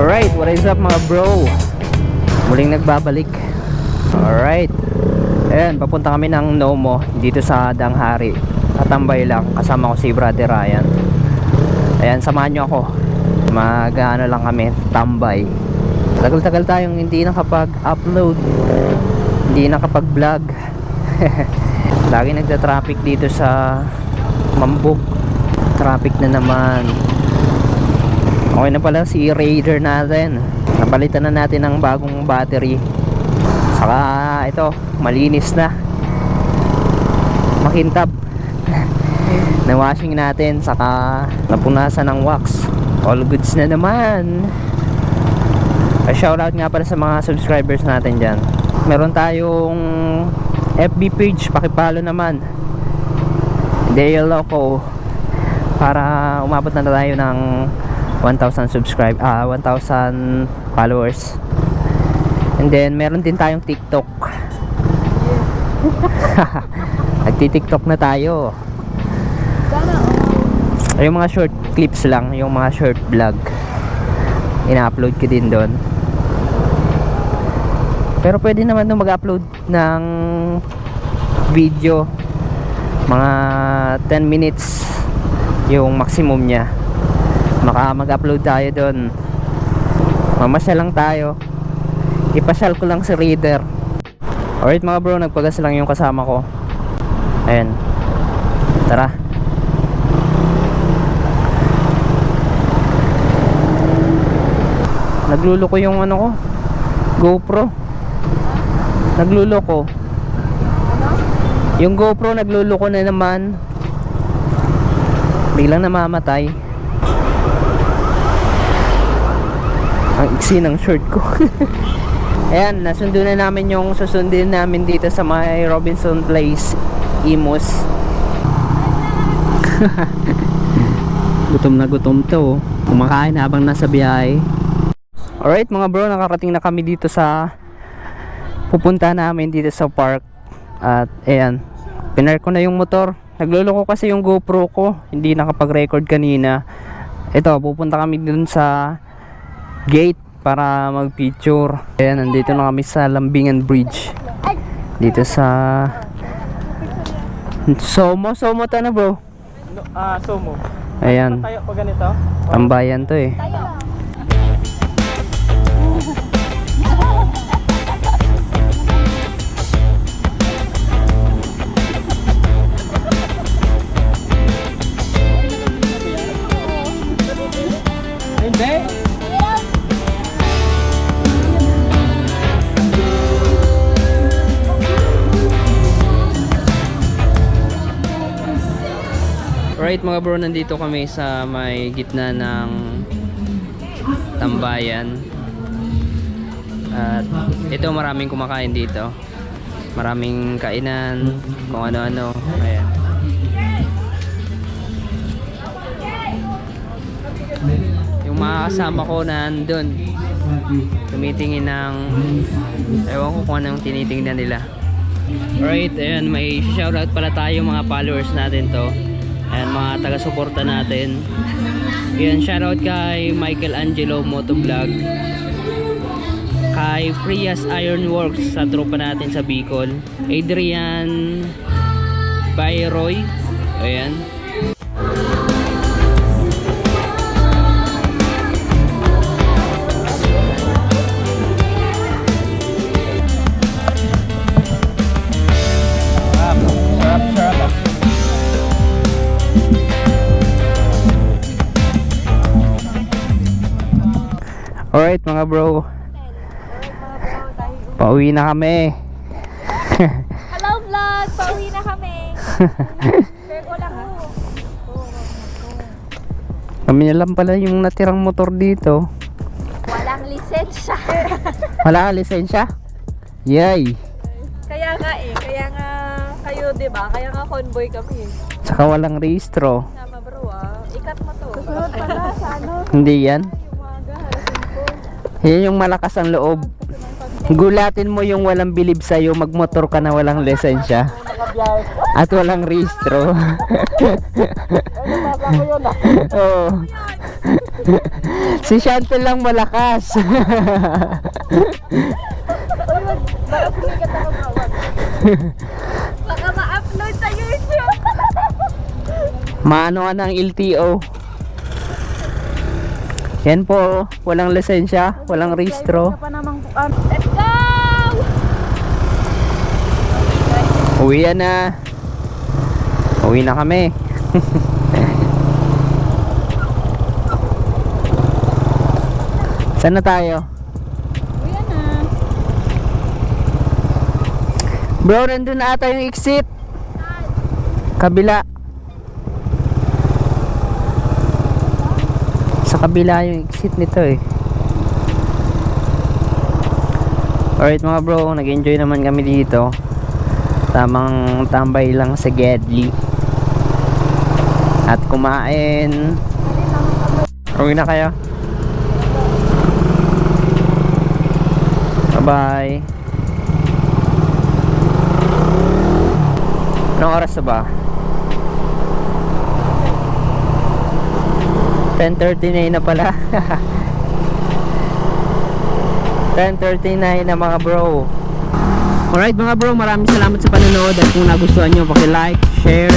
Alright, what is up mga bro? Muling nagbabalik. Alright. Ayan, papunta kami ng Nomo dito sa Danghari. Tatambay lang, kasama ko si Brother Ryan. Ayan, samahan nyo ako. Mag-ano lang kami, tambay. Tagal-tagal tayong hindi nakapag-upload, hindi nakapag-vlog. Lagi nagda-traffic dito sa Mambug. Traffic na naman. Okay na pala si Raider natin. Napalitan na natin ng bagong battery. Saka ito, malinis na. Makintab. Na-washing natin. Saka napunasan ng wax. All goods na naman. Shoutout nga pala sa mga subscribers natin dyan. Meron tayong FB page. Pakipalo naman. Dale Loco. Para umabot na tayo ng 1,000 1,000 followers. And then meron din tayong TikTok. Nagti-TikTok na tayo. Yung mga short clips lang, yung mga short vlog, ina-upload ko din doon. Pero pwede naman nung mag-upload ng video, mga 10 minutes yung maximum niya. Mag-upload tayo doon. Mamasyal lang tayo. Ipasyal ko lang si Reader. Alright mga bro, nagpagas lang yung kasama ko. Ayan. Tara. Nagluloko yung ano ko, GoPro. Nagluloko. Yung GoPro nagluloko na naman. Biglang namamatay. Ang iksi ng short ko. Ayan, nasundo na namin yung susundin namin dito sa may Robinson Place, Imus. Gutom na gutom to. Kumakain habang nasa biyahe. Alright mga bro, nakarating na kami dito sa pupunta namin dito sa park. At ayan, pinark ko na yung motor. Nagluloko kasi yung GoPro ko, hindi nakapag-record kanina. Ito, pupunta kami dun sa gate para mag-picture. Ayan, nandito na kami sa Lambingan Bridge. Dito sa Somo to na bro. Somo. Ayan. Tayo pa ganito. Tambayan to eh. Hindi. Alright mga bro, nandito kami sa may gitna ng tambayan. At ito, maraming kumakain dito. Maraming kainan, kung ano-ano. Ayan. Yung mga kasama ko nandun, tumitingin ng, ewan ko kung anong tinitingnan nila. Alright, ayan, may shoutout pala tayo mga followers natin to. Ayan, mga taga-suporta natin. Ayan, shoutout kay Michael Angelo Motovlog, kay Prias Ironworks sa tropa natin sa Bicol, Adrian Bayroy. Ayan. Alright mga bro, pauwi na kami. Hello vlog, pauwi na kami. Share ko lang Kami na lang pala yung natirang motor dito. Walang lisensya. Wala ka lisensya? Yay! Kaya nga kayo 'di ba? Kaya nga convoy kami. Saka walang rehistro. Tama bro ikat mo to. Susunod pala sa ano? Hindi yan. Umaga, harasin ko. Yan yung malakas ang loob. Gulatin mo yung walang bilib sa'yo, magmotor ka na walang lisensya at walang rehistro. Oo. Si Chantel lang malakas. Baka ma-upload sa YouTube. Maano ka ng LTO. Yan po, walang lisensya, walang rehistro. Let's go! Uwi na. Uwi na kami. Saan na tayo? Uwi na. Bro, nandun na ata yung exit. Kabila. Sa kabila yung exit nito eh. Alright mga bro, nag-enjoy naman kami dito. Tamang tambay lang sa Gedli. At kumain. Uwi na kayo. Bye-bye. Anong oras na ba? 10:39 na pala. 10:39 na mga bro. Alright mga bro, maraming salamat sa panonood. At kung nagustuhan nyo, paki-like, share.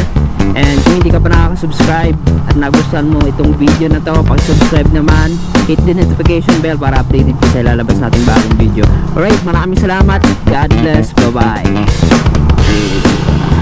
And kung hindi ka pa nakaka-subscribe at nagustuhan mo itong video na to, paki-subscribe naman. Hit the notification bell para updated ka sa ilalabas nating bagong video. Alright, maraming salamat. God bless. Bye-bye.